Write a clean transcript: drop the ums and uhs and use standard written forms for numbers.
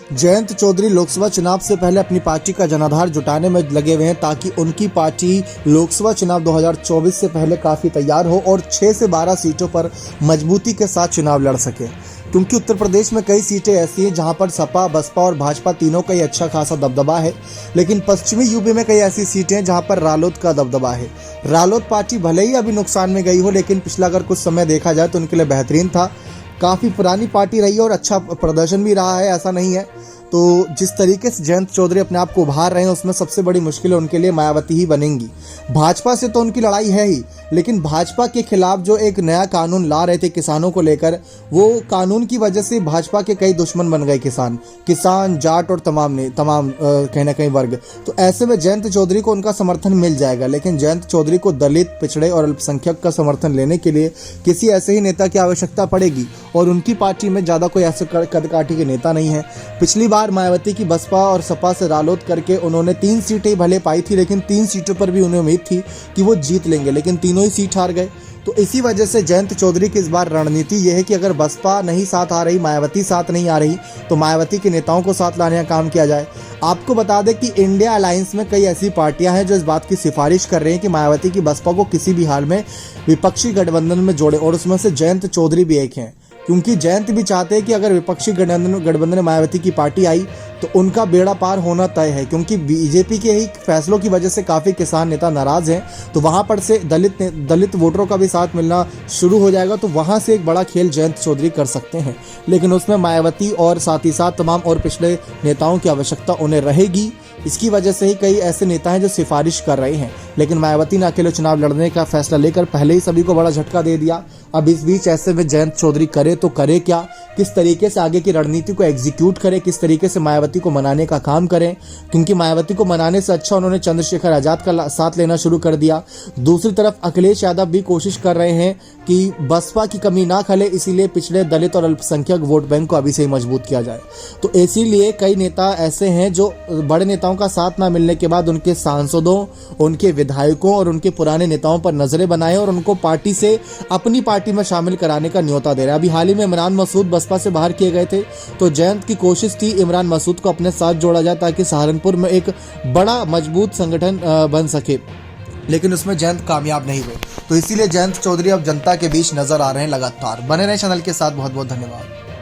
जयंत चौधरी लोकसभा चुनाव से पहले अपनी पार्टी का जनाधार जुटाने में लगे हुए हैं ताकि उनकी पार्टी लोकसभा चुनाव 2024 से पहले काफ़ी तैयार हो और 6 से 12 सीटों पर मजबूती के साथ चुनाव लड़ सके। क्योंकि उत्तर प्रदेश में कई सीटें ऐसी हैं जहां पर सपा, बसपा और भाजपा तीनों का ही अच्छा खासा दबदबा है, लेकिन पश्चिमी यूपी में कई ऐसी सीटें हैं जहां पर रालोद का दबदबा है। रालोद पार्टी भले ही अभी नुकसान में गई हो, लेकिन पिछला अगर कुछ समय देखा जाए तो उनके लिए बेहतरीन था। काफ़ी पुरानी पार्टी रही है और अच्छा प्रदर्शन भी रहा है, ऐसा नहीं है। तो जिस तरीके से जयंत चौधरी अपने आप को उभार रहे हैं उसमें सबसे बड़ी मुश्किल उनके लिए मायावती ही बनेंगी। भाजपा से तो उनकी लड़ाई है ही, लेकिन भाजपा के खिलाफ जो एक नया कानून ला रहे थे किसानों को लेकर, वो कानून की वजह से भाजपा के कई दुश्मन बन गए किसान, जाट और तमाम कहीं ना कहीं वर्ग। तो ऐसे में जयंत चौधरी को उनका समर्थन मिल जाएगा, लेकिन जयंत चौधरी को दलित, पिछड़े और अल्पसंख्यक का समर्थन लेने के लिए किसी ऐसे ही नेता की आवश्यकता पड़ेगी और उनकी पार्टी में ज़्यादा कोई ऐसे कदकाठी के नेता नहीं है। पिछली बार मायावती की बसपा और सपा से रालोद करके उन्होंने 3 सीटें भले पाई थी, लेकिन 3 सीटों पर भी उन्हें उम्मीद थी कि वो जीत लेंगे, लेकिन तीनों ही सीट हार गए। तो इसी वजह से जयंत चौधरी की इस बार रणनीति ये है कि अगर बसपा नहीं साथ आ रही, मायावती साथ नहीं आ रही, तो मायावती के नेताओं को साथ लाने का काम किया जाए। आपको बता दें कि इंडिया अलायंस में कई ऐसी पार्टियां हैं जो इस बात की सिफारिश कर रही हैं कि मायावती की बसपा को किसी भी हाल में विपक्षी गठबंधन में जोड़े, और उसमें से जयंत चौधरी भी एक हैं। क्योंकि जयंत भी चाहते हैं कि अगर विपक्षी गठबंधन में मायावती की पार्टी आई तो उनका बेड़ा पार होना तय है, क्योंकि बीजेपी के ही फैसलों की वजह से काफ़ी किसान नेता नाराज़ हैं। तो वहाँ पर से दलित वोटरों का भी साथ मिलना शुरू हो जाएगा, तो वहाँ से एक बड़ा खेल जयंत चौधरी कर सकते हैं। लेकिन उसमें मायावती और साथ ही साथ तमाम और पिछड़े नेताओं की आवश्यकता उन्हें रहेगी। इसकी वजह से ही कई ऐसे नेता हैं जो सिफारिश कर रहे हैं, लेकिन मायावती ने अकेले चुनाव लड़ने का फैसला लेकर पहले ही सभी को बड़ा झटका दे दिया। अब इस बीच ऐसे में जयंत चौधरी करे तो करे क्या, किस तरीके से आगे की रणनीति को एग्जीक्यूट करें, किस तरीके से मायावती को मनाने का काम करें, क्योंकि मायावती को मनाने से अच्छा उन्होंने चंद्रशेखर आजाद का साथ लेना शुरू कर दिया। दूसरी तरफ अखिलेश यादव भी कोशिश कर रहे हैं कि बसपा की कमी ना खले, इसीलिए पिछड़े, दलित और अल्पसंख्यक वोट बैंक को अभी से ही मजबूत किया जाए। तो इसीलिए कई नेता ऐसे हैं जो बड़े नेताओं का साथ ना मिलने के बाद उनके सांसदों, उनके विधायकों और उनके पुराने नेताओं पर नजरें बनाए और उनको पार्टी से अपनी पार्टी में शामिल कराने का न्योता दे रहे हैं। अभी हाल ही में इमरान मसूद बसपा से बाहर किए गए थे, तो जयंत की कोशिश थी इमरान मसूद को अपने साथ जोड़ा जाए ताकि सहारनपुर में एक बड़ा मजबूत संगठन बन सके, लेकिन उसमें जयंत कामयाब नहीं हुए। तो इसीलिए जयंत चौधरी अब जनता के बीच नजर आ रहे हैं लगातार। बने रहे चैनल के साथ। बहुत बहुत धन्यवाद।